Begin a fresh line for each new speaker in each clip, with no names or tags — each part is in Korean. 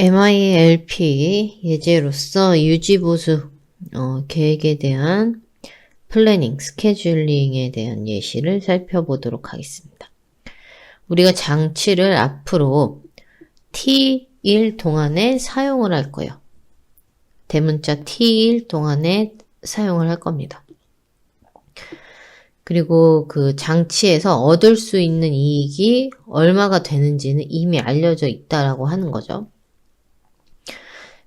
MILP 예제로서 유지보수 계획에 대한 플래닝, 스케줄링에 대한 예시를 살펴보도록 하겠습니다. 우리가 장치를 앞으로 T일 동안에 사용을 할 거예요. 대문자 T일 동안에 사용을 할 겁니다. 그리고 그 장치에서 얻을 수 있는 이익이 얼마가 되는지는 이미 알려져 있다라고 하는 거죠.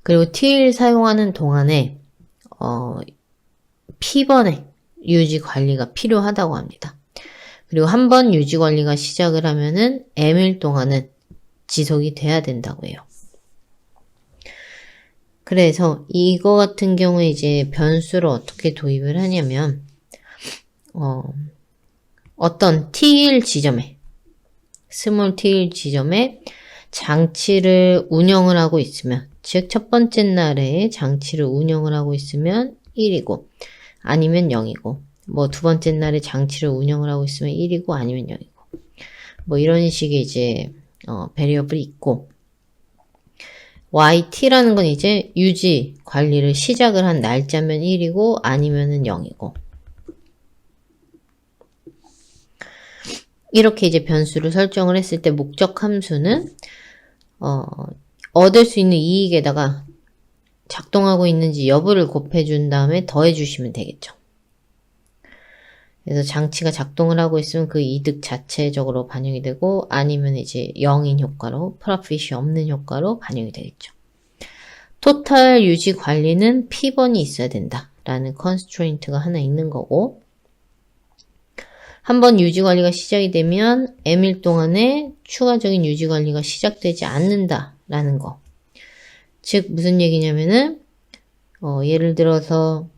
그리고 T일 사용하는 동안에 P번의 유지 관리가 필요하다고 합니다. 그리고 한 번 유지 관리가 시작을 하면은 M일 동안은 지속이 돼야 된다고 해요. 그래서 이거 같은 경우에 이제 변수를 어떻게 도입을 하냐면 어떤 T일 지점에 스몰 T일 지점에 장치를 운영을 하고 있으면, 즉 첫 번째 날에 장치를 운영을 하고 있으면 1이고 아니면 0이고, 뭐 두 번째 날에 장치를 운영을 하고 있으면 1이고 아니면 0이고, 뭐 이런 식의 이제 베리어블이 있고, YT라는 건 이제 유지 관리를 시작을 한 날짜면 1이고 아니면은 0이고, 이렇게 이제 변수를 설정을 했을 때 목적 함수는 얻을 수 있는 이익에다가 작동하고 있는지 여부를 곱해준 다음에 더해주시면 되겠죠. 그래서 장치가 작동을 하고 있으면 그 이득 자체적으로 반영이 되고, 아니면 이제 0인 효과로, 프로핏이 없는 효과로 반영이 되겠죠. 토탈 유지 관리는 P번이 있어야 된다 라는 컨스트레인트가 하나 있는 거고, 한번 유지 관리가 시작이 되면 M일 동안에 추가적인 유지 관리가 시작되지 않는다 라는 거. 즉 무슨 얘기냐면은 예를 들어서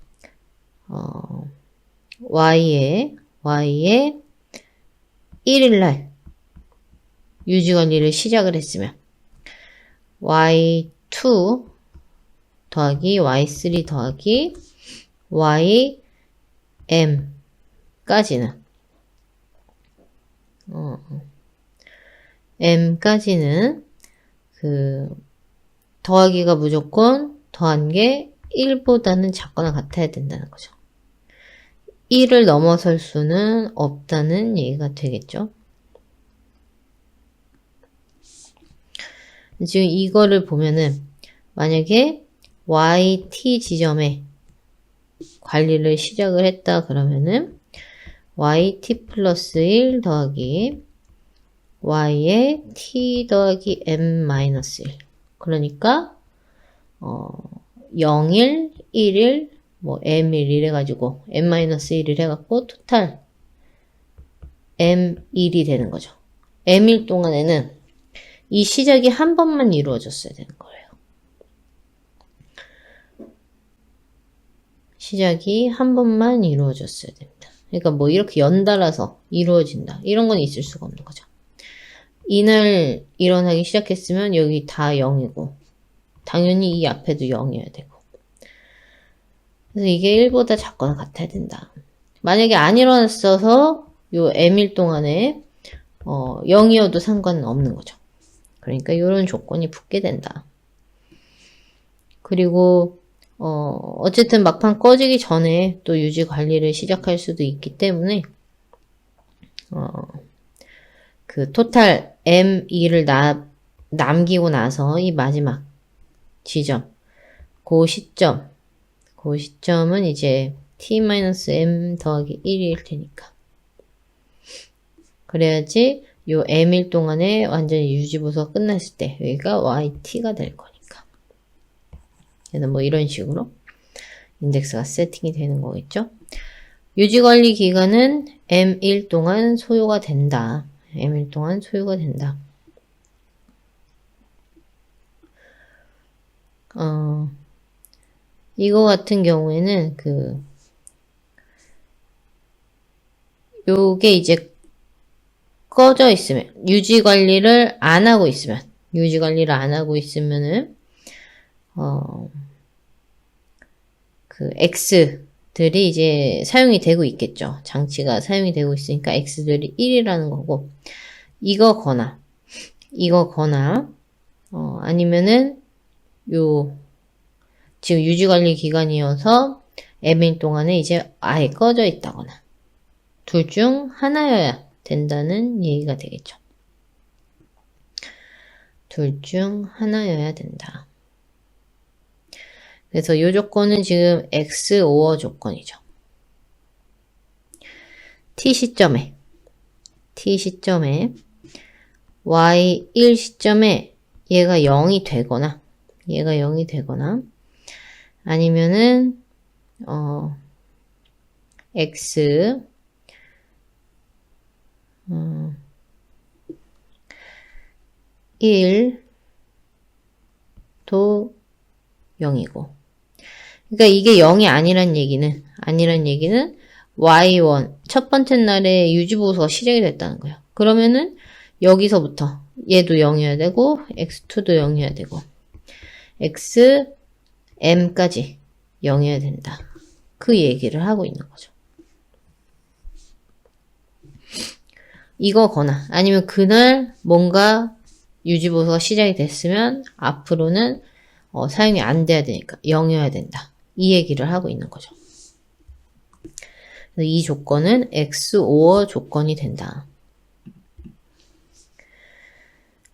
Y에 1일날 유지 관리를 시작을 했으면 Y2 더하기 Y3 더하기 YM까지는 M까지는 그 더하기가 무조건 더한 게 1보다는 작거나 같아야 된다는 거죠. 1을 넘어설 수는 없다는 얘기가 되겠죠. 지금 이거를 보면은 만약에 YT 지점에 관리를 시작을 했다 그러면은 YT 플러스 1 더하기 Y의 T 더하기 M 마이너스 1. 그러니까 0일, 1일, 뭐 M1 이래가지고 M-1을 해갖고 토탈 M1이 되는 거죠. M1 동안에는 이 시작이 한 번만 이루어졌어야 되는 거예요. 시작이 한 번만 이루어졌어야 됩니다. 그러니까 뭐 이렇게 연달아서 이루어진다, 이런 건 있을 수가 없는 거죠. 이날 일어나기 시작했으면 여기 다 0이고 당연히 이 앞에도 0이어야 되고, 그래서 이게 1보다 작거나 같아야 된다. 만약에 안 일어났어서 요 M일 동안에 0이어도 상관은 없는 거죠. 그러니까 이런 조건이 붙게 된다. 그리고 어쨌든 막판 꺼지기 전에 또 유지 관리를 시작할 수도 있기 때문에 그 토탈 M2를 남기고 나서 이 마지막 지점, 그 시점은 이제 T-M 더하기 1일 테니까. 그래야지 요 M일 동안에 완전히 유지보수가 끝났을 때 여기가 YT가 될 거니까. 그래서 뭐 이런 식으로 인덱스가 세팅이 되는 거겠죠. 유지관리 기간은 M1 동안 소요가 된다. M1 동안 소요가 된다. 이거 같은 경우에는 요게 이제 꺼져 있으면, 유지 관리를 안 하고 있으면은 그 X들이 이제 사용이 되고 있겠죠. 장치가 사용이 되고 있으니까 X들이 1이라는 거고, 이거거나 아니면은 지금 유지관리 기간이어서 M일 동안에 이제 아예 꺼져 있다거나 둘 중 하나여야 된다는 얘기가 되겠죠. 둘 중 하나여야 된다. 그래서 이 조건은 지금 XOR 조건이죠. T 시점에 Y1 시점에 얘가 0이 되거나 아니면은 X 1도 0이고 그러니까 이게 0이 아니란 얘기는 Y1 첫 번째 날에 유지보수가 시작이 됐다는 거예요. 그러면은 여기서부터 얘도 0이어야 되고 X2도 0이어야 되고 XM까지 0이어야 된다. 그 얘기를 하고 있는 거죠. 이거거나 아니면 그날 뭔가 유지보수가 시작이 됐으면 앞으로는 사용이 안 돼야 되니까 0이어야 된다. 이 얘기를 하고 있는 거죠. 이 조건은 XOR 조건이 된다.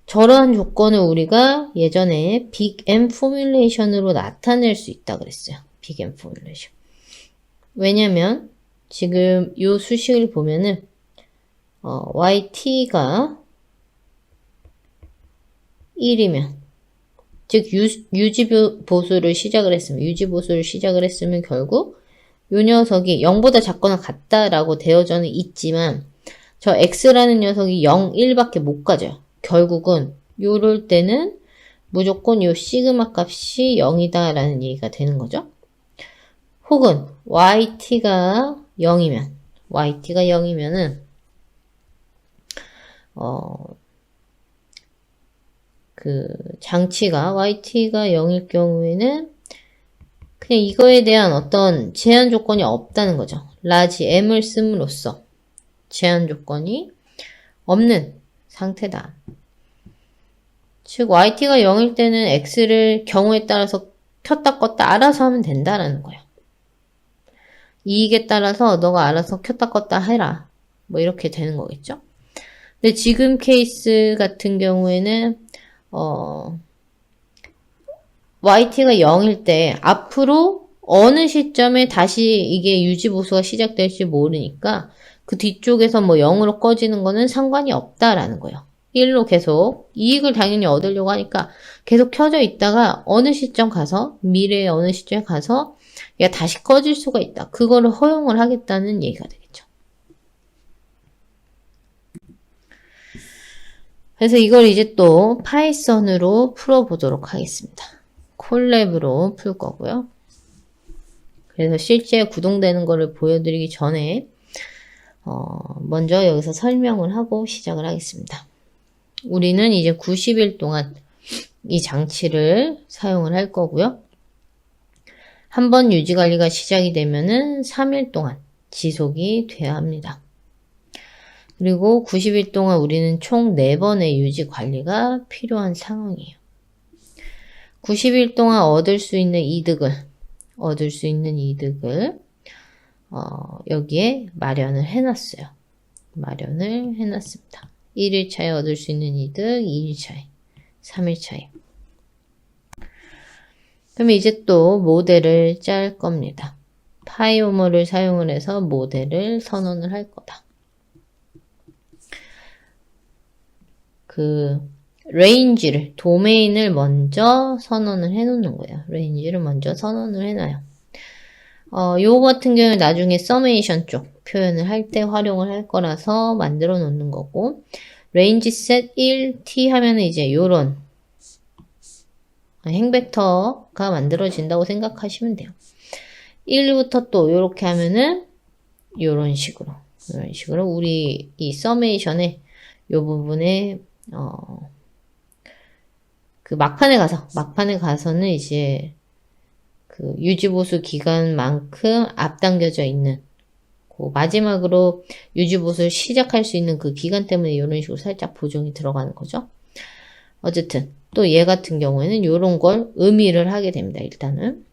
저러한 조건을 우리가 예전에 빅M 포뮬레이션으로 나타낼 수 있다 그랬어요. 빅M 포뮬레이션. 왜냐면 지금 이 수식을 보면은 yt가 1이면 즉 유지보수를 시작을 했으면 결국 요 녀석이 0보다 작거나 같다라고 되어져는 있지만 저 x라는 녀석이 0, 1밖에 못 가져요. 결국은 요럴 때는 무조건 요 시그마 값이 0이다 라는 얘기가 되는 거죠. 혹은 yt가 0이면은 그 장치가 yt가 0일 경우에는 그냥 이거에 대한 어떤 제한 조건이 없다는 거죠. 라지 m을 씀으로써 제한 조건이 없는 상태다. 즉 yt가 0일 때는 x를 경우에 따라서 켰다 껐다 알아서 하면 된다라는 거예요. 이익에 따라서 너가 알아서 켰다 껐다 해라. 뭐 이렇게 되는 거겠죠. 근데 지금 케이스 같은 경우에는 yt가 0일 때 앞으로 어느 시점에 다시 이게 유지보수가 시작될지 모르니까 그 뒤쪽에서 뭐 0으로 꺼지는 거는 상관이 없다라는 거예요. 1로 계속 이익을 당연히 얻으려고 하니까 계속 켜져 있다가 어느 시점 가서 미래의 어느 시점에 가서 얘가 다시 꺼질 수가 있다. 그거를 허용을 하겠다는 얘기가 되겠죠. 그래서 이걸 이제 또 파이썬으로 풀어보도록 하겠습니다. 콜랩으로 풀 거고요. 그래서 실제 구동되는 거를 보여드리기 전에 먼저 여기서 설명을 하고 시작을 하겠습니다. 우리는 이제 90일 동안 이 장치를 사용을 할 거고요. 한번 유지관리가 시작이 되면은 3일 동안 지속이 돼야 합니다. 그리고 90일 동안 우리는 총 4번의 유지관리가 필요한 상황이에요. 90일 동안 얻을 수 있는 이득을 여기에 마련을 해놨어요. 마련을 해놨습니다. 1일차에 얻을 수 있는 이득, 2일차에, 3일차에. 그러면 이제 또 모델을 짤 겁니다. 파이오머를 사용을 해서 모델을 선언을 할 거다. 도메인을 먼저 선언을 해놓는 거예요. 레인지를 먼저 선언을 해놔요. 요거 같은 경우는 나중에 서메이션 쪽 표현을 할 때 활용을 할 거라서 만들어 놓는 거고, range set 1t 하면은 이제 요런 행벡터가 만들어진다고 생각하시면 돼요. 1부터 또 요렇게 하면은 요런 식으로 우리 이 서메이션에 요 부분에 그 막판에 가서는 이제 그 유지보수 기간만큼 앞당겨져 있는 그 마지막으로 유지보수를 시작할 수 있는 그 기간 때문에 이런 식으로 살짝 보정이 들어가는 거죠. 어쨌든 또 얘 같은 경우에는 요런 걸 의미를 하게 됩니다. 일단은.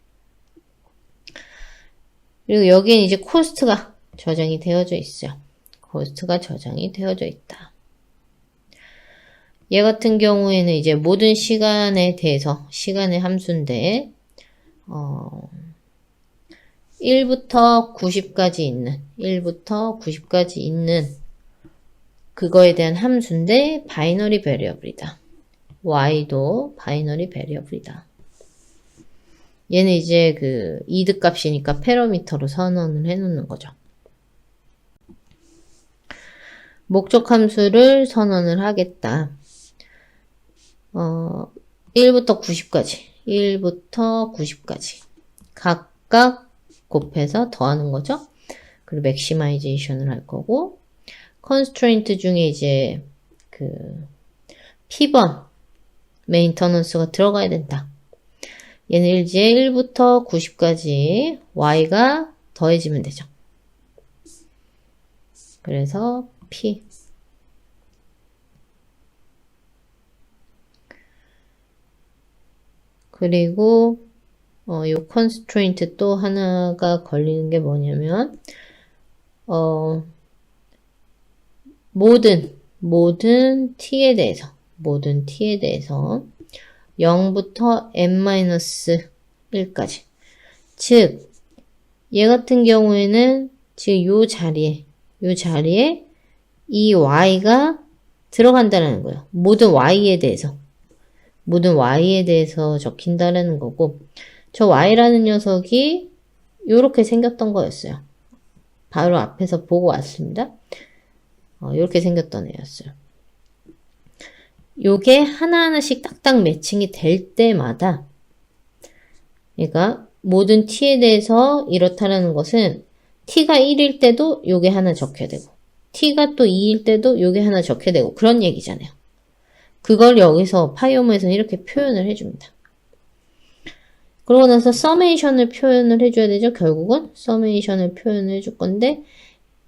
그리고 여기엔 이제 코스트가 저장이 되어져 있어요. 코스트가 저장이 되어져 있다. 얘 같은 경우에는 이제 모든 시간에 대해서 시간의 함수인데 1부터 90까지 있는 그거에 대한 함수인데 바이너리 베리어블이다. y도 바이너리 베리어블이다. 얘는 이제 그 이드 값이니까 패러미터로 선언을 해놓는 거죠. 목적 함수를 선언을 하겠다. 1부터 90까지 각각 곱해서 더하는 거죠. 그리고 맥시마이제이션을 할 거고 컨스트레인트 중에 이제 그 P번 메인터넌스가 들어가야 된다. 얘는 이제 1부터 90까지 y가 더해지면 되죠. 그래서 P 그리고 요 constraint 또 하나가 걸리는 게 뭐냐면 모든 t에 대해서 0부터 n-1까지 즉 얘 같은 경우에는 지금 요 자리에 이 y가 들어간다는 거예요. 모든 y에 대해서 적힌다는 거고 저 y라는 녀석이 요렇게 생겼던 거였어요. 바로 앞에서 보고 왔습니다. 요렇게 생겼던 애였어요. 요게 하나하나씩 딱딱 매칭이 될 때마다 그러니까 모든 t에 대해서 이렇다라는 것은 t가 1일 때도 요게 하나 적혀야 되고 t가 또 2일 때도 요게 하나 적혀야 되고 그런 얘기잖아요. 그걸 여기서 파이오모에서는 이렇게 표현을 해줍니다. 그러고 나서 서메이션을 표현을 해줘야 되죠. 결국은 서메이션을 표현을 해줄 건데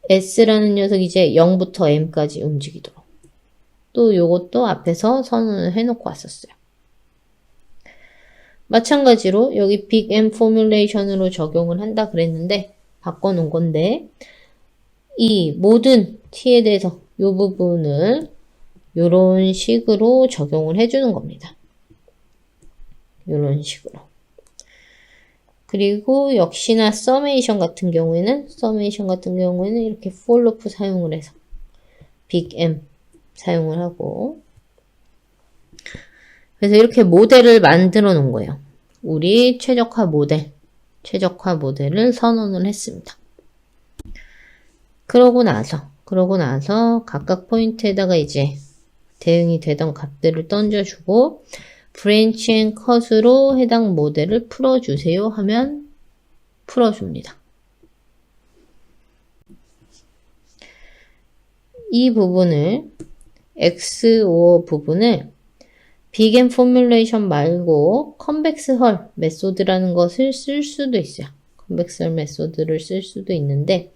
S라는 녀석이 이제 0부터 M까지 움직이도록 또 요것도 앞에서 선언을 해놓고 왔었어요. 마찬가지로 여기 빅 M 포뮬레이션으로 적용을 한다 그랬는데 바꿔놓은 건데 이 모든 T에 대해서 요 부분을 요런 식으로 적용을 해주는 겁니다. 요런 식으로. 그리고 역시나 서메이션 같은 경우에는 이렇게 for loop 사용을 해서 빅 M 사용을 하고 그래서 이렇게 모델을 만들어 놓은 거예요. 우리 최적화 모델을 선언을 했습니다. 그러고 나서 각각 포인트에다가 이제 대응이 되던 값들을 던져주고 브랜치 앤 컷으로 해당 모델을 풀어주세요 하면 풀어줍니다. 이 부분을 XOR 부분을 빅 M 포뮬레이션 말고 컨벡스헐 메소드라는 것을 쓸 수도 있어요. 컨벡스헐 메소드를 쓸 수도 있는데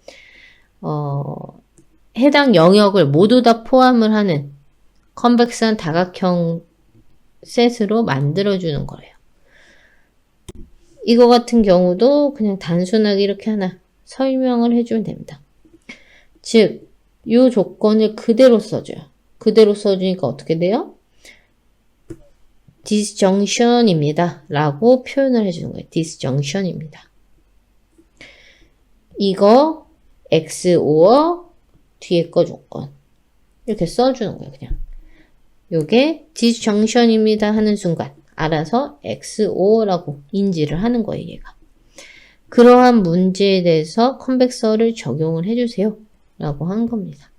해당 영역을 모두 다 포함을 하는 컨벡스한 다각형 셋으로 만들어주는 거예요. 이거 같은 경우도 그냥 단순하게 이렇게 하나 설명을 해주면 됩니다. 즉, 이 조건을 그대로 써줘요. 그대로 써주니까 어떻게 돼요? disjunction입니다. 라고 표현을 해주는 거예요. disjunction입니다. 이거 XOR 뒤에 거 조건 이렇게 써주는 거예요. 그냥 요게 disjunction입니다 하는 순간 알아서 XOR라고 인지를 하는 거예요. 얘가. 그러한 문제에 대해서 컨벡서를 적용을 해주세요. 라고 한 겁니다.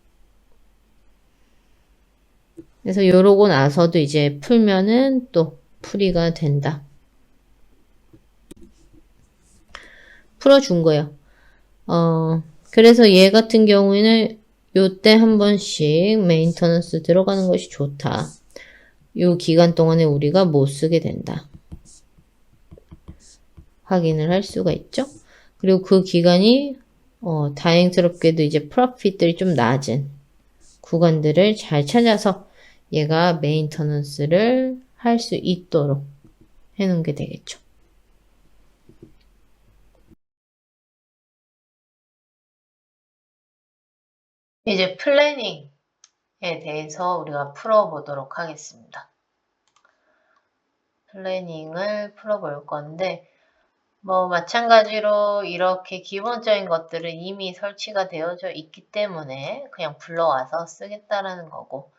그래서 요러고 나서도 이제 풀면은 또 풀이가 된다. 풀어준 거예요. 그래서 얘 같은 경우에는 요때 한 번씩 메인터넌스 들어가는 것이 좋다. 요 기간 동안에 우리가 못 쓰게 된다. 확인을 할 수가 있죠. 그리고 그 기간이 다행스럽게도 이제 프로핏들이 좀 낮은 구간들을 잘 찾아서 얘가 메인터넌스를 할 수 있도록 해놓은 게 되겠죠. 이제 플래닝에 대해서 우리가 풀어보도록 하겠습니다. 플래닝을 풀어볼 건데 뭐 마찬가지로 이렇게 기본적인 것들은 이미 설치가 되어져 있기 때문에 그냥 불러와서 쓰겠다라는 거고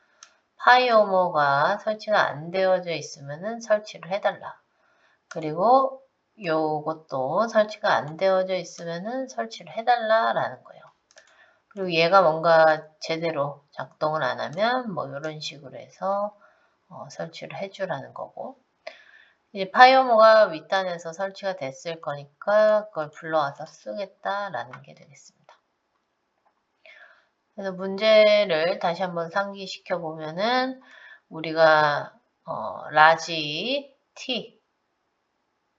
파이오모가 설치가 안 되어져 있으면은 설치를 해달라. 그리고 요것도 설치가 안 되어져 있으면은 설치를 해달라라는 거예요. 그리고 얘가 뭔가 제대로 작동을 안 하면 뭐 이런 식으로 해서 설치를 해주라는 거고 이제 파이오모가 윗단에서 설치가 됐을 거니까 그걸 불러와서 쓰겠다라는 게 되겠습니다. 그래서 문제를 다시 한번 상기시켜 보면은 우리가 라지 t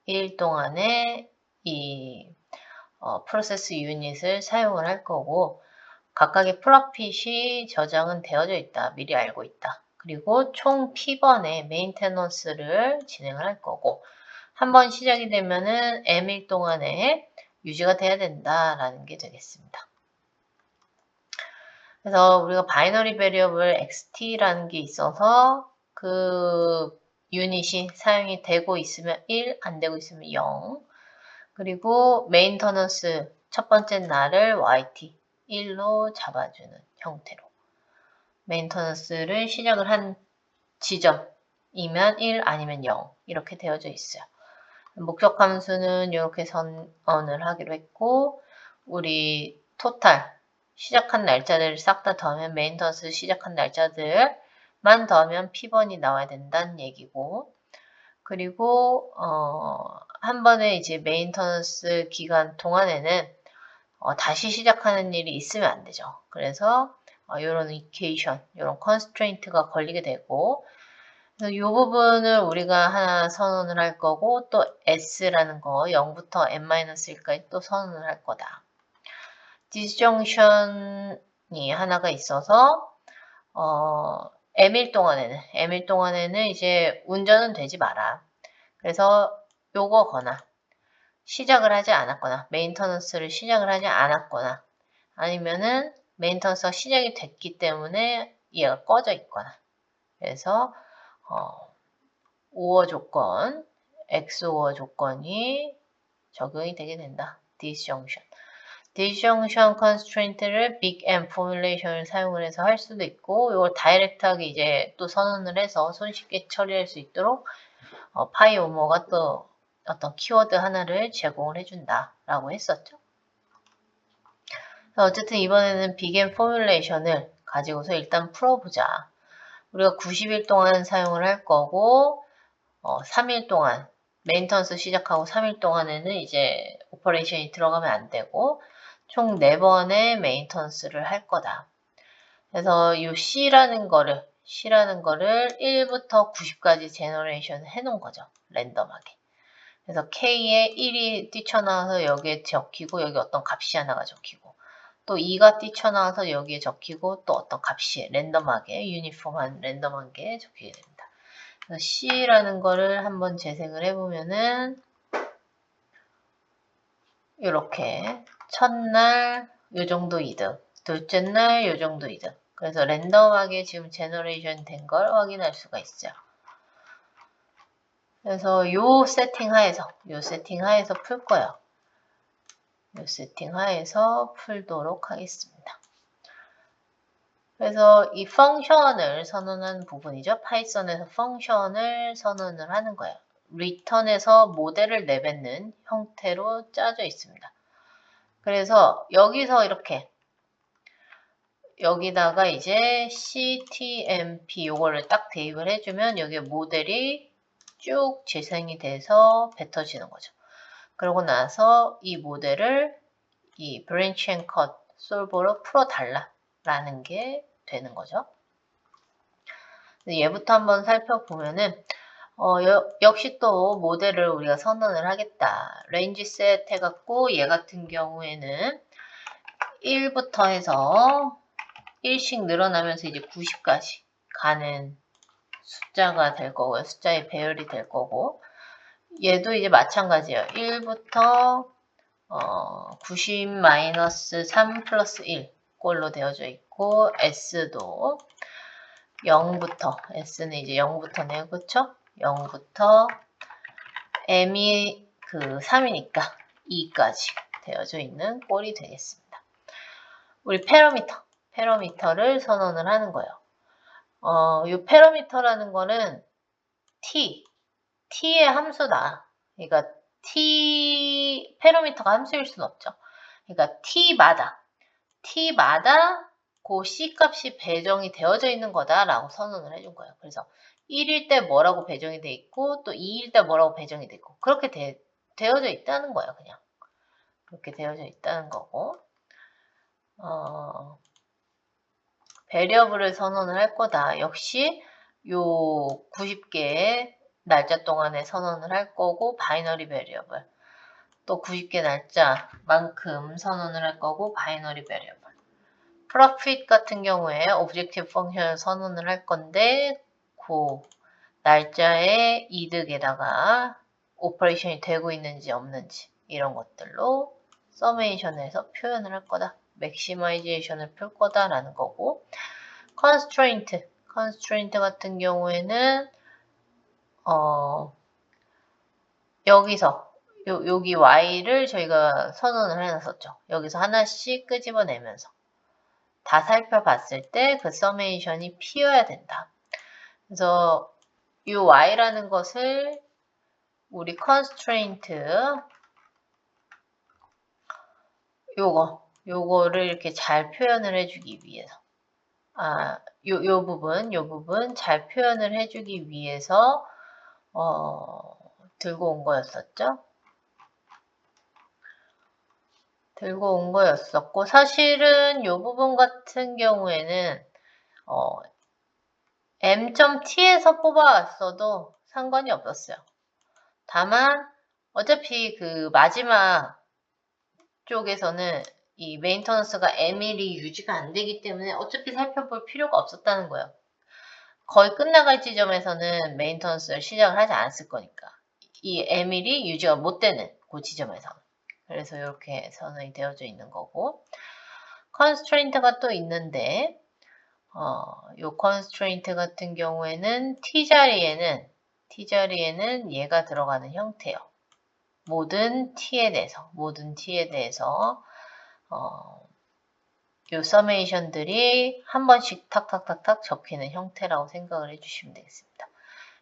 1 동안에 이 프로세스 유닛을 사용을 할 거고 각각의 프로핏이 저장은 되어져 있다. 미리 알고 있다. 그리고 총 P번의 메인테넌스를 진행을 할 거고 한번 시작이 되면은 M일 동안에 유지가 돼야 된다라는 게 되겠습니다. 그래서 우리가 바이너리 베리어블 XT라는 게 있어서 그 유닛이 사용이 되고 있으면 1, 안 되고 있으면 0. 그리고 메인터넌스 첫 번째 날을 YT 1로 잡아주는 형태로 메인터넌스를 시작을 한 지점이면 1 아니면 0 이렇게 되어져 있어요. 목적 함수는 이렇게 선언을 하기로 했고 우리 토탈 시작한 날짜들을 싹 다 더하면 메인터넌스 시작한 날짜들만 더하면 P번이 나와야 된다는 얘기고 그리고 한 번에 이제 메인터넌스 기간 동안에는 다시 시작하는 일이 있으면 안 되죠. 그래서 이런 이케이션, 이런 컨스트레인트가 걸리게 되고 이 부분을 우리가 하나 선언을 할 거고 또 S라는 거 0부터 N-1까지 또 선언을 할 거다. 디스정션이 하나가 있어서 M일 동안에는 이제 운전은 되지 마라. 그래서 요거거나 시작을 하지 않았거나 메인터넌스를 시작을 하지 않았거나 아니면은 메인터넌스가 시작이 됐기 때문에 얘가 꺼져 있거나 그래서 오어 조건, XOR 조건이 적용이 되게 된다. disjunction. disjunction constraint를 big M formulation을 사용을 해서 할 수도 있고 이걸 다이렉트하게 이제 또 선언을 해서 손쉽게 처리할 수 있도록 파이오모가 또 어떤 키워드 하나를 제공을 해준다 라고 했었죠. 어쨌든 이번에는 big M formulation을 가지고서 일단 풀어보자. 우리가 90일 동안 사용을 할 거고 3일 동안 메인턴스 시작하고 3일 동안에는 이제 오퍼레이션이 들어가면 안 되고 총 4번의 메인턴스를 할 거다. 그래서 이 C라는 거를 1부터 90까지 제너레이션 해놓은 거죠. 랜덤하게. 그래서 K에 1이 뛰쳐나와서 여기에 적히고 여기 어떤 값이 하나가 적히고 또 2가 뛰쳐나와서 여기에 적히고 또 어떤 값이 랜덤하게 유니폼한 랜덤한 게 적히게 됩니다. C라는 거를 한번 재생을 해보면은 이렇게 첫날 요 정도 이득, 둘째 날 요 정도 이득. 그래서 랜덤하게 지금 제너레이션 된 걸 확인할 수가 있어요. 그래서 요 세팅 하에서 풀 거예요. 요 세팅 하에서 풀도록 하겠습니다. 그래서 이 펑션을 선언한 부분이죠. 파이썬에서 펑션을 선언을 하는 거예요. return에서 모델을 내뱉는 형태로 짜져 있습니다. 그래서 여기서 이렇게 여기다가 이제 ctmp 요거를 딱 대입을 해주면 여기에 모델이 쭉 재생이 돼서 뱉어지는 거죠. 그러고 나서 이 모델을 이 branch and cut 솔버로 풀어달라라는 게 되는 거죠. 얘부터 한번 살펴보면은 역시 또 모델을 우리가 선언을 하겠다. range set 해갖고 얘 같은 경우에는 1부터 해서 1씩 늘어나면서 이제 90까지 가는 숫자가 될 거고요. 숫자의 배열이 될 거고, 얘도 이제 마찬가지예요. 1부터 90-3 플러스 1 꼴로 되어져 있고, S도 0부터, S는 이제 0부터네요. 그쵸? 0부터 M이 그 3이니까 2까지 되어져 있는 꼴이 되겠습니다. 우리 패러미터를 선언을 하는 거예요. 이 패러미터라는 거는 t의 함수다. 그러니까 패러미터가 함수일 수는 없죠. 그러니까 t마다 그 c 값이 배정이 되어져 있는 거다라고 선언을 해준 거예요. 그래서 1일 때 뭐라고 배정이 돼 있고 또 2일 때 뭐라고 배정이 돼 있고 그렇게 되어져 있다는 거예요. 그냥 그렇게 되어져 있다는 거고 베리어블을 선언을 할 거다. 역시 요 90개의 날짜 동안에 선언을 할 거고 바이너리 베리어블 또 90개 날짜만큼 선언을 할 거고 바이너리 베리어블 프로핏 같은 경우에 오브젝티브 펑션을 선언을 할 건데 그 날짜의 이득에다가 오퍼레이션이 되고 있는지 없는지 이런 것들로 서메이션에서 표현을 할 거다. 맥시마이제이션을 풀 거다라는 거고 constraint 같은 경우에는 여기서 여기 y를 저희가 선언을 해놨었죠. 여기서 하나씩 끄집어내면서 다 살펴봤을 때 그 서메이션이 P여야 된다. 그래서 이 y라는 것을 우리 constraint 요거를 이렇게 잘 표현을 해주기 위해서 요 부분 잘 표현을 해주기 위해서 들고 온 거였었죠. 들고 온 거였었고 사실은 요 부분 같은 경우에는 m.t에서 뽑아왔어도 상관이 없었어요. 다만 어차피 그 마지막 쪽에서는 이 메인터넌스가 m일이 유지가 안 되기 때문에 어차피 살펴볼 필요가 없었다는 거예요. 거의 끝나갈 지점에서는 메인터넌스를 시작을 하지 않았을 거니까 이 m일이 유지가 못 되는 그 지점에서 그래서 이렇게 선언이 되어져 있는 거고 constraint가 또 있는데 요 constraint 같은 경우에는 t자리에는 얘가 들어가는 형태예요. 모든 t에 대해서 요 서메이션들이 한 번씩 탁탁탁탁 접히는 형태라고 생각을 해주시면 되겠습니다.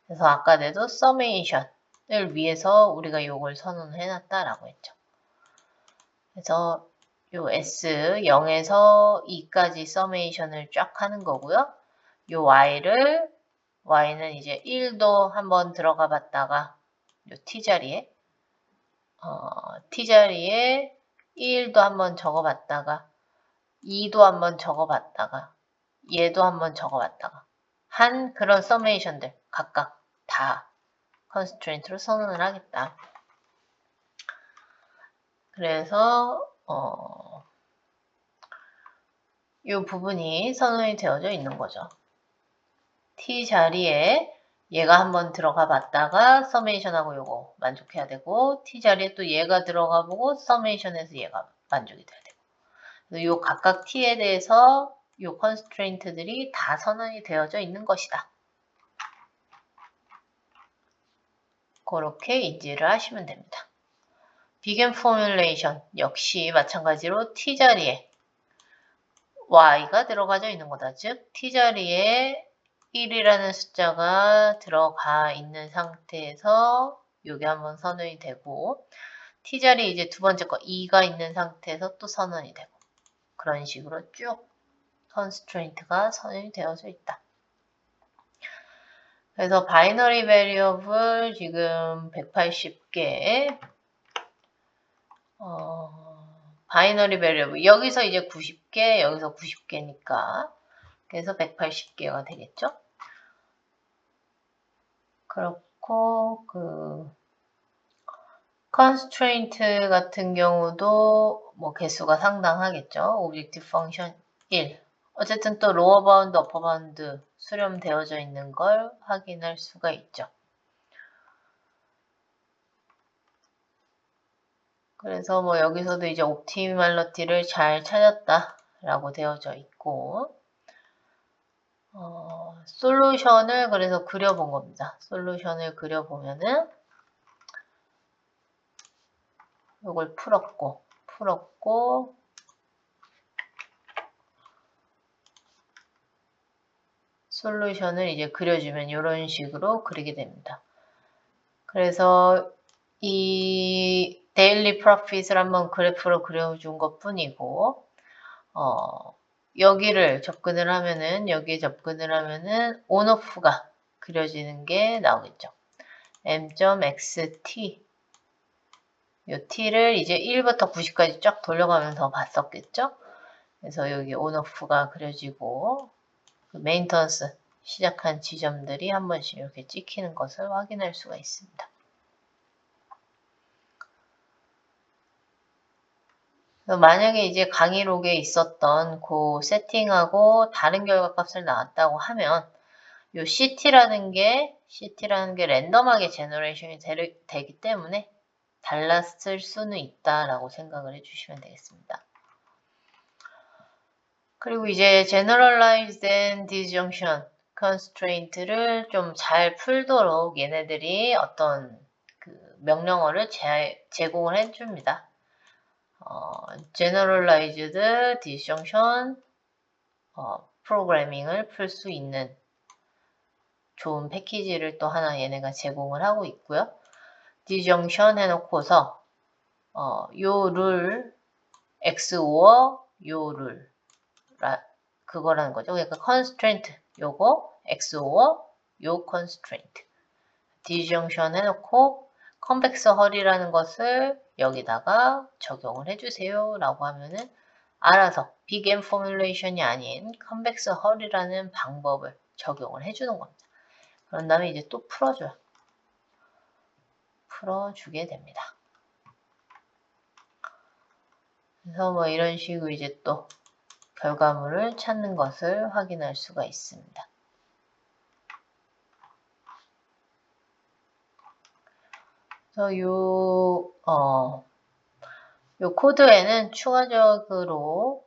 그래서 아까도 서메이션을 위해서 우리가 요걸 선언을 해놨다라고 했죠. 그래서 요 S 0에서 2까지 서메이션을 쫙 하는 거고요. 요 Y는 이제 1도 한번 들어가 봤다가 요 T자리에 T자리에 1도 한번 적어 봤다가 2도 한번 적어 봤다가 얘도 한번 적어 봤다가 한 그런 서메이션들 각각 다 컨스트레인트로 선언을 하겠다. 그래서 이 부분이 선언이 되어져 있는 거죠. T 자리에 얘가 한번 들어가 봤다가 서메이션하고 요거 만족해야 되고 T 자리에 또 얘가 들어가 보고 서메이션에서 얘가 만족이 돼야 되고 그래서 요 각각 T에 대해서 요 컨스트레인트들이 다 선언이 되어져 있는 것이다. 그렇게 인지를 하시면 됩니다. 비겐 포뮬레이션 역시 마찬가지로 T자리에 Y가 들어가져 있는 거다. 즉 T자리에 1이라는 숫자가 들어가 있는 상태에서 요게 한번 선언이 되고 T자리에 이제 두 번째 거 2가 있는 상태에서 또 선언이 되고 그런 식으로 쭉 컨스트레인트가 선언이 되어져 있다. 그래서 바이너리 베리어블 지금 180개 바이너리 베리어블 여기서 이제 90개 여기서 90개니까 그래서 180개가 되겠죠. 그렇고 그 constraint 같은 경우도 뭐 개수가 상당하겠죠. 오브젝티브 펑션 1 어쨌든 또 로어 바운드, 어퍼 바운드 수렴되어져 있는 걸 확인할 수가 있죠. 그래서 뭐 여기서도 이제 옵티멀러티를 잘 찾았다라고 되어져 있고, 솔루션을 그래서 그려본 겁니다. 솔루션을 그려보면은 이걸 풀었고 솔루션을 이제 그려주면 이런 식으로 그리게 됩니다. 그래서 이 데일리 프로핏을 한번 그래프로 그려준 것 뿐이고, 여기에 접근을 하면은 온오프가 그려지는 게 나오겠죠. m.xt 요 t를 이제 1부터 90까지 쫙 돌려가면서 봤었겠죠. 그래서 여기 온오프가 그려지고 메인턴스 시작한 지점들이 한 번씩 이렇게 찍히는 것을 확인할 수가 있습니다. 만약에 이제 강의록에 있었던 그 세팅하고 다른 결과값을 나왔다고 하면 요 CT라는 게 랜덤하게 제너레이션이 되기 때문에 달랐을 수는 있다라고 생각을 해주시면 되겠습니다. 그리고 이제 Generalized and Disjunction Constraint를 좀 잘 풀도록 얘네들이 어떤 그 명령어를 제공을 해줍니다. Generalized Disjunction 프로그래밍을 풀 수 있는 좋은 패키지를 또 하나 얘네가 제공을 하고 있고요. Disjunction 해놓고서 요 룰 XOR 요 룰 그거라는 거죠. 그러니까 constraint 요거 XOR 요 constraint disjunction 해놓고 convex 헐이라는 것을 여기다가 적용을 해주세요 라고 하면은 알아서 big M formulation이 아닌 convex 헐이라는 방법을 적용을 해주는 겁니다. 그런 다음에 이제 또 풀어주게 됩니다. 그래서 뭐 이런 식으로 이제 또 결과물을 찾는 것을 확인할 수가 있습니다. 그래서 요 코드에는 추가적으로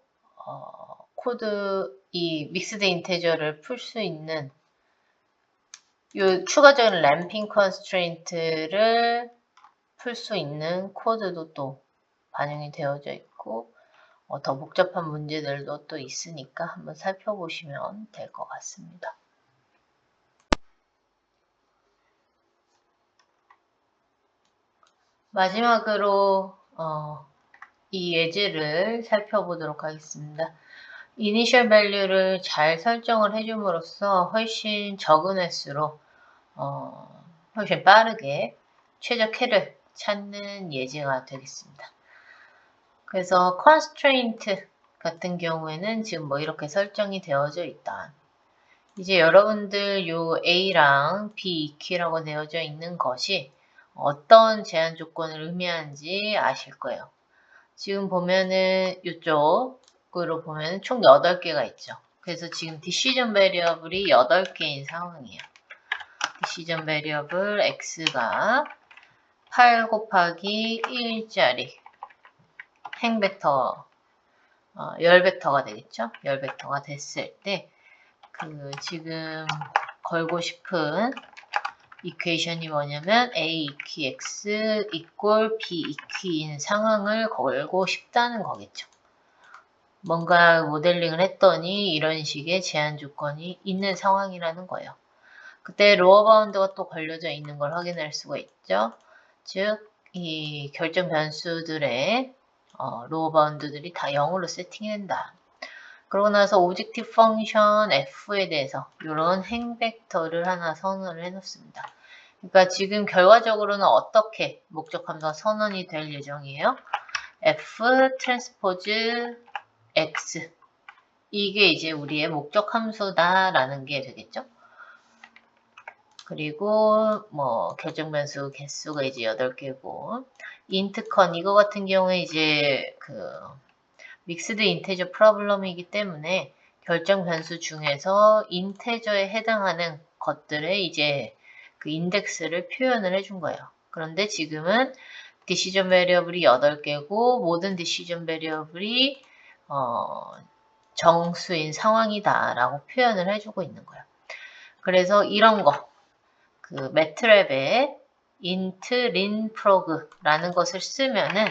이 믹스드 인테저를 풀 수 있는 요 추가적인 램핑 컨스트레인트를 풀 수 있는 코드도 또 반영이 되어져 있고 더 복잡한 문제들도 또 있으니까 한번 살펴보시면 될 것 같습니다. 마지막으로 이 예제를 살펴보도록 하겠습니다. 이니셜 밸류를 잘 설정을 해줌으로써 훨씬 적은 횟수로 훨씬 빠르게 최적해를 찾는 예제가 되겠습니다. 그래서 constraint 같은 경우에는 지금 뭐 이렇게 설정이 되어져 있다. 이제 여러분들 요 A랑 B, Q라고 되어져 있는 것이 어떤 제한 조건을 의미하는지 아실 거예요. 지금 보면은 이쪽으로 보면 총 8개가 있죠. 그래서 지금 decision variable이 8개인 상황이에요. decision variable x가 8 곱하기 1짜리 행벡터 10벡터가 되겠죠. 10벡터가 됐을 때 지금 걸고 싶은 이퀘이션이 뭐냐면 a eq x equal b eq인 상황을 걸고 싶다는 거겠죠. 뭔가 모델링을 했더니 이런 식의 제한 조건이 있는 상황이라는 거예요. 그때 로어 바운드가 또 걸려져 있는 걸 확인할 수가 있죠. 즉, 이 결정 변수들의 로어 바운드들이 다 0으로 세팅된다. 그러고 나서 오브젝티브 펑션 f에 대해서 이런 행벡터를 하나 선언을 해놓습니다. 그러니까 지금 결과적으로는 어떻게 목적함수가 선언이 될 예정이에요? f 트랜스포즈 x 이게 이제 우리의 목적함수다라는 게 되겠죠. 그리고 뭐 결정변수 개수가 이제 8개고 인트컨 이거 같은 경우에 이제 믹스드 인테저 프로블럼이기 때문에 결정 변수 중에서 인테저에 해당하는 것들의 이제 그 인덱스를 표현을 해준 거예요. 그런데 지금은 디시전 베리어블이 8개고 모든 디시전 베리어블이 정수인 상황이다 라고 표현을 해주고 있는 거예요. 그래서 이런 거, 그 매트랩에 int lin prog라는 것을 쓰면은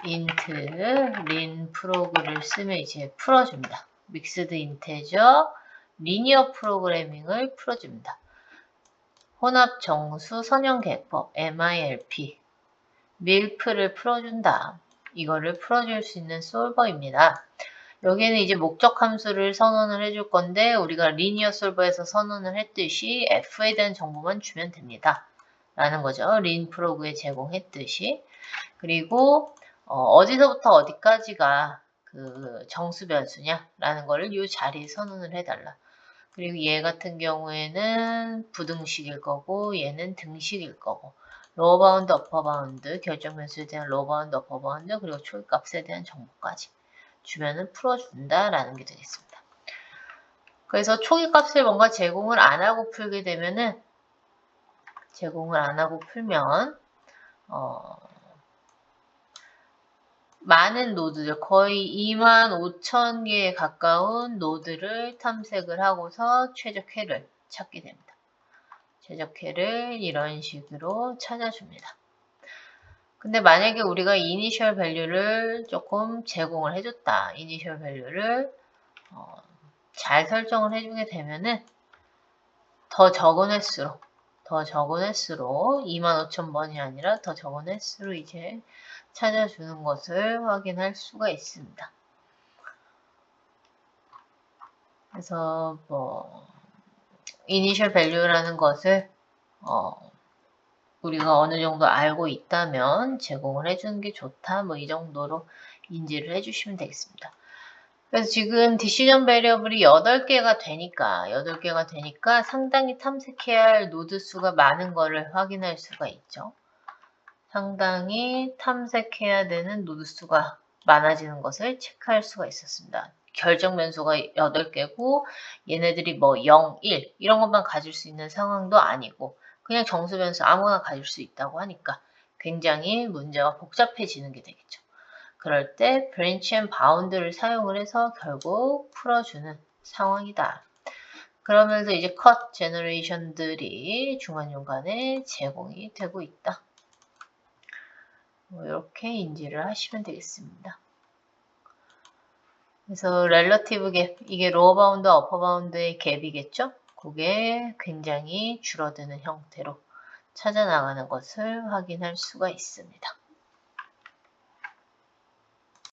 int lin prog를 쓰면 이제 풀어줍니다. 믹스드 인테저 리니어 프로그래밍을 풀어줍니다. 혼합 정수 선형 개법 MILP 밀프를 풀어준다. 이거를 풀어줄 수 있는 솔버입니다. 여기에는 이제 목적 함수를 선언을 해줄 건데 우리가 리니어 솔버에서 선언을 했듯이 f에 대한 정보만 주면 됩니다. 라는 거죠. 린 프로그에 제공했듯이. 그리고 어디서부터 어디까지가 그 정수 변수냐 라는 거를 이 자리에 선언을 해달라. 그리고 얘 같은 경우에는 부등식일 거고 얘는 등식일 거고 로어 바운드, 어퍼 바운드, 결정 변수에 대한 로어 바운드, 어퍼 바운드 그리고 초기값에 대한 정보까지 주면은 풀어준다라는 게 되겠습니다. 그래서 초기값을 뭔가 제공을 안 하고 풀게 되면은 제공을 안 하고 풀면 많은 노드들, 거의 25,000개에 가까운 노드를 탐색을 하고서 최적회를 찾게 됩니다. 최적회를 이런 식으로 찾아줍니다. 근데 만약에 우리가 이니셜 밸류를 조금 제공을 해줬다. 이니셜 밸류를 잘 설정을 해주게 되면은 더 적은 횟수로 25,000번이 아니라 더 적은 횟수로 이제 찾아주는 것을 확인할 수가 있습니다. 그래서 이니셜 밸류라는 것을 우리가 어느 정도 알고 있다면 제공을 해주는 게 좋다. 이 정도로 인지를 해주시면 되겠습니다. 그래서 지금 디시전 베리어블이 8개가 되니까 상당히 탐색해야 할 노드 수가 많은 것을 확인할 수가 있죠. 상당히 탐색해야 되는 노드 수가 많아지는 것을 체크할 수가 있었습니다. 결정 변수가 8개고 얘네들이 0, 1 이런 것만 가질 수 있는 상황도 아니고 그냥 정수 변수 아무나 가질 수 있다고 하니까 굉장히 문제가 복잡해지는 게 되겠죠. 그럴 때 branch and bound를 사용을 해서 결국 풀어주는 상황이다. 그러면서 이제 cut generation들이 중간중간에 제공이 되고 있다. 이렇게 인지를 하시면 되겠습니다. 그래서 relative gap, 이게 lower bound, upper bound의 갭이겠죠? 그게 굉장히 줄어드는 형태로 찾아나가는 것을 확인할 수가 있습니다.